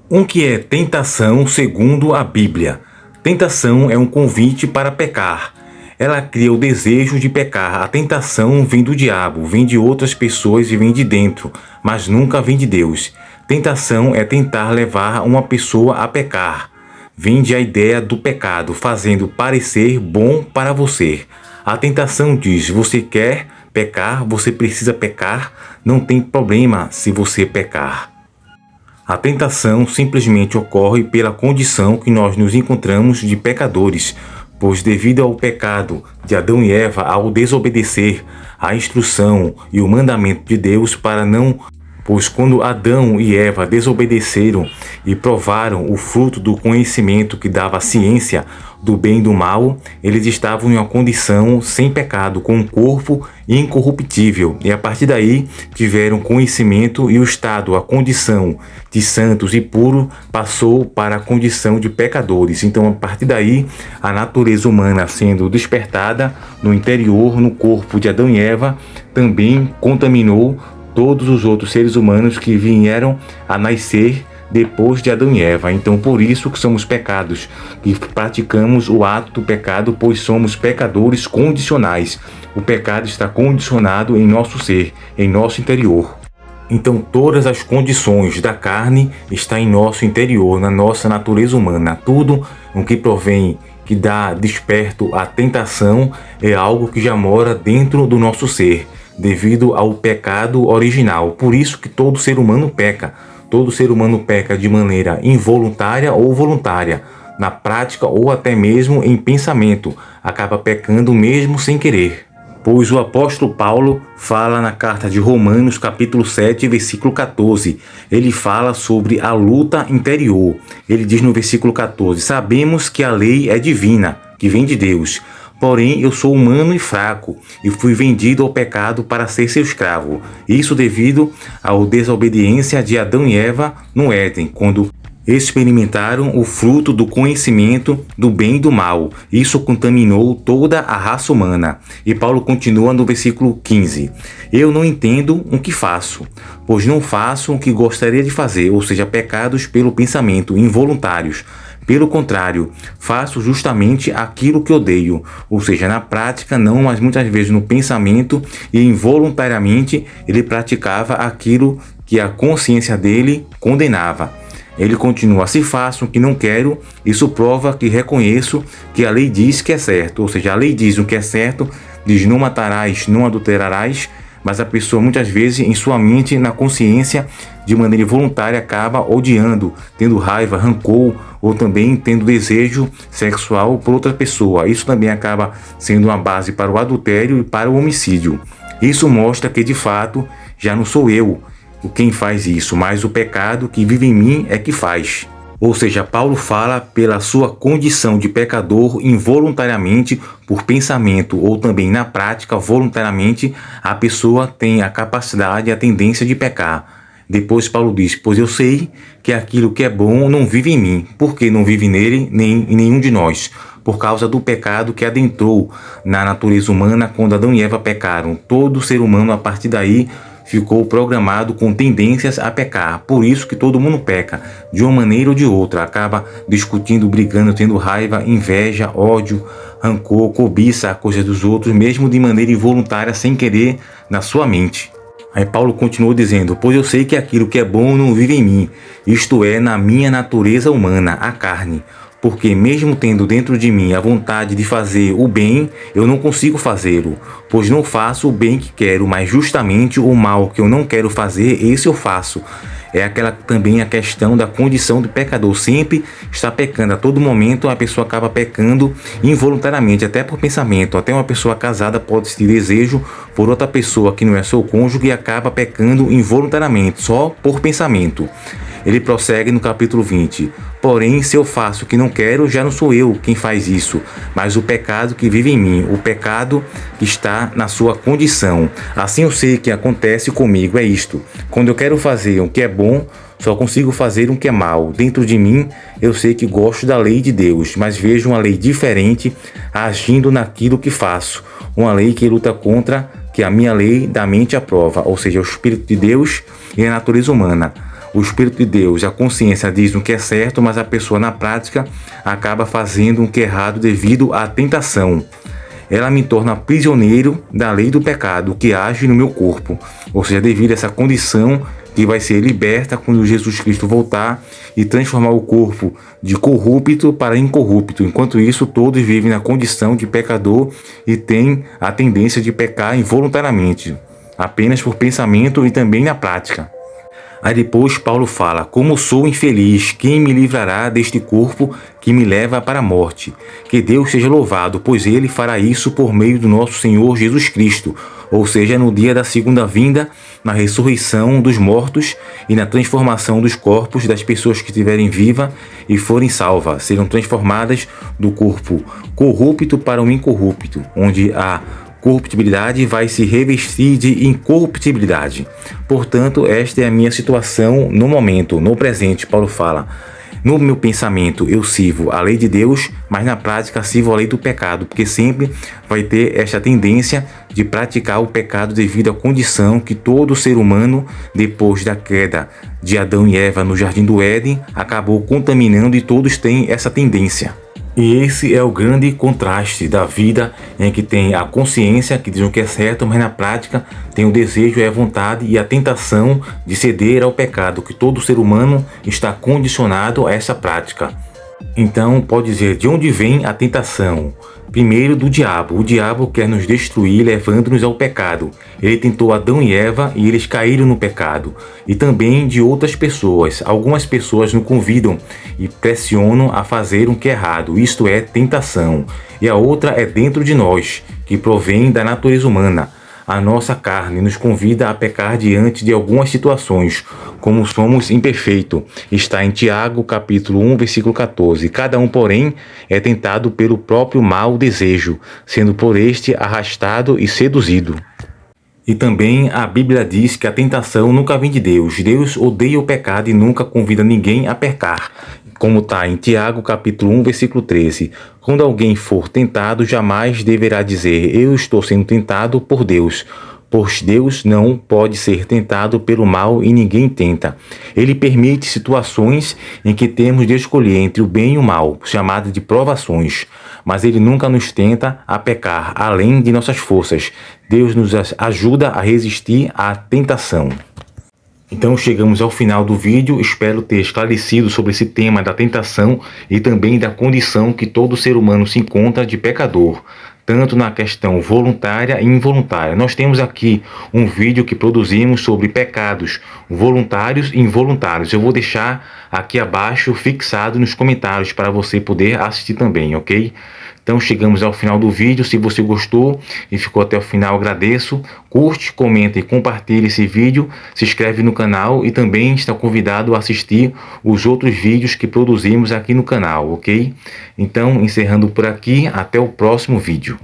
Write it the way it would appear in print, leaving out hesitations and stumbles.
O que é tentação segundo a Bíblia? Tentação é um convite para pecar. Ela cria o desejo de pecar. A tentação vem do diabo, vem de outras pessoas e vem de dentro, mas nunca vem de Deus. Tentação é tentar levar uma pessoa a pecar. Vende a ideia do pecado, fazendo parecer bom para você. A tentação diz: você quer pecar, você precisa pecar, não tem problema se você pecar. A tentação simplesmente ocorre pela condição que nós nos encontramos de pecadores, pois devido ao pecado de Adão e Eva, ao desobedecer a instrução e o mandamento de Deus pois quando Adão e Eva desobedeceram e provaram o fruto do conhecimento que dava a ciência do bem e do mal, eles estavam em uma condição sem pecado, com um corpo incorruptível. E a partir daí tiveram conhecimento e o estado, a condição de santos e puros, passou para a condição de pecadores. Então, a partir daí, a natureza humana sendo despertada no interior, no corpo de Adão e Eva, também contaminou todos os outros seres humanos que vieram a nascer depois de Adão e Eva. Então, por isso que somos pecados, que praticamos o ato do pecado, pois somos pecadores condicionais. O pecado está condicionado em nosso ser, em nosso interior. Então, todas as condições da carne estão em nosso interior, na nossa natureza humana. Tudo o que provém, que dá desperto à tentação, é algo que já mora dentro do nosso ser, devido ao pecado original. Por isso que todo ser humano peca. Todo ser humano peca de maneira involuntária ou voluntária, na prática ou até mesmo em pensamento. Acaba pecando mesmo sem querer. Pois o apóstolo Paulo fala na carta de Romanos, capítulo 7, versículo 14. Ele fala sobre a luta interior. Ele diz no versículo 14: sabemos que a lei é divina, que vem de Deus. Porém, eu sou humano e fraco, e fui vendido ao pecado para ser seu escravo. Isso devido à desobediência de Adão e Eva no Éden, quando experimentaram o fruto do conhecimento do bem e do mal. Isso contaminou toda a raça humana. E Paulo continua no versículo 15. Eu não entendo o que faço, pois não faço o que gostaria de fazer, ou seja, pecados pelo pensamento, involuntários. Pelo contrário, faço justamente aquilo que odeio, ou seja, na prática não, mas muitas vezes no pensamento e involuntariamente ele praticava aquilo que a consciência dele condenava. Ele continua: se faço o que não quero, isso prova que reconheço que a lei diz que é certo, ou seja, a lei diz o que é certo, diz não matarás, não adulterarás, mas a pessoa muitas vezes em sua mente, na consciência, de maneira involuntária acaba odiando, tendo raiva, rancor, ou também tendo desejo sexual por outra pessoa. Isso também acaba sendo uma base para o adultério e para o homicídio. Isso mostra que de fato já não sou eu quem faz isso, mas o pecado que vive em mim é que faz. Ou seja, Paulo fala pela sua condição de pecador involuntariamente, por pensamento ou também na prática, voluntariamente, a pessoa tem a capacidade e a tendência de pecar. Depois Paulo diz: pois eu sei que aquilo que é bom não vive em mim, porque não vive nele nem em nenhum de nós, por causa do pecado que adentrou na natureza humana quando Adão e Eva pecaram. Todo ser humano a partir daí ficou programado com tendências a pecar. Por isso que todo mundo peca, de uma maneira ou de outra. Acaba discutindo, brigando, tendo raiva, inveja, ódio, rancor, cobiça a coisa dos outros, mesmo de maneira involuntária, sem querer, na sua mente. Aí Paulo continuou dizendo: pois eu sei que aquilo que é bom não vive em mim, isto é, na minha natureza humana, a carne. Porque mesmo tendo dentro de mim a vontade de fazer o bem, eu não consigo fazê-lo, pois não faço o bem que quero, mas justamente o mal que eu não quero fazer, esse eu faço. É também a questão da condição do pecador, sempre está pecando, a todo momento a pessoa acaba pecando involuntariamente, até por pensamento. Até uma pessoa casada pode ter desejo por outra pessoa que não é seu cônjuge e acaba pecando involuntariamente, só por pensamento. Ele prossegue no capítulo 20. Porém, se eu faço o que não quero, já não sou eu quem faz isso, mas o pecado que vive em mim, o pecado que está na sua condição. Assim eu sei que acontece comigo, é isto: quando eu quero fazer o que é bom, só consigo fazer o que é mal. Dentro de mim, eu sei que gosto da lei de Deus, mas vejo uma lei diferente agindo naquilo que faço. Uma lei que luta contra que a minha lei da mente aprova, ou seja, o Espírito de Deus e a natureza humana. o Espírito de Deus, a consciência diz o que é certo, mas a pessoa na prática acaba fazendo o que é errado devido à tentação. Ela me torna prisioneiro da lei do pecado que age no meu corpo, ou seja, devido a essa condição que vai ser liberta quando Jesus Cristo voltar e transformar o corpo de corrupto para incorrupto. Enquanto isso, todos vivem na condição de pecador e têm a tendência de pecar involuntariamente, apenas por pensamento e também na prática. Aí depois Paulo fala: como sou infeliz, quem me livrará deste corpo que me leva para a morte? Que Deus seja louvado, pois Ele fará isso por meio do nosso Senhor Jesus Cristo, ou seja, no dia da segunda vinda, na ressurreição dos mortos e na transformação dos corpos das pessoas que estiverem vivas e forem salvas, serão transformadas do corpo corrupto para o incorrupto, onde a corruptibilidade vai se revestir de incorruptibilidade. Portanto, esta é a minha situação no momento, no presente. Paulo fala: no meu pensamento eu sirvo a lei de Deus, mas na prática sirvo a lei do pecado, porque sempre vai ter esta tendência de praticar o pecado devido à condição que todo ser humano, depois da queda de Adão e Eva no Jardim do Éden, acabou contaminando, e todos têm essa tendência. E esse é o grande contraste da vida, em que tem a consciência que diz o que é certo, mas na prática tem o desejo, a vontade e a tentação de ceder ao pecado, que todo ser humano está condicionado a essa prática. Então pode dizer, de onde vem a tentação? Primeiro, do diabo. O diabo quer nos destruir, levando-nos ao pecado. Ele tentou Adão e Eva e eles caíram no pecado. E também de outras pessoas. Algumas pessoas nos convidam e pressionam a fazer o que é errado. Isto é tentação. E a outra é dentro de nós, que provém da natureza humana. A nossa carne nos convida a pecar diante de algumas situações, como somos imperfeitos. Está em Tiago, capítulo 1, versículo 14. Cada um, porém, é tentado pelo próprio mau desejo, sendo por este arrastado e seduzido. E também a Bíblia diz que a tentação nunca vem de Deus. Deus odeia o pecado e nunca convida ninguém a pecar. Como está em Tiago, capítulo 1, versículo 13. Quando alguém for tentado, jamais deverá dizer: eu estou sendo tentado por Deus. Pois Deus não pode ser tentado pelo mal e ninguém tenta. Ele permite situações em que temos de escolher entre o bem e o mal, chamadas de provações. Mas Ele nunca nos tenta a pecar, além de nossas forças. Deus nos ajuda a resistir à tentação. Então chegamos ao final do vídeo, espero ter esclarecido sobre esse tema da tentação e também da condição que todo ser humano se encontra de pecador, tanto na questão voluntária e involuntária. Nós temos aqui um vídeo que produzimos sobre pecados voluntários e involuntários. Eu vou deixar aqui abaixo fixado nos comentários para você poder assistir também, ok? Então chegamos ao final do vídeo. Se você gostou e ficou até o final, agradeço. Curte, comenta e compartilhe esse vídeo. Se inscreve no canal e também está convidado a assistir os outros vídeos que produzimos aqui no canal, ok? Então, encerrando por aqui, até o próximo vídeo.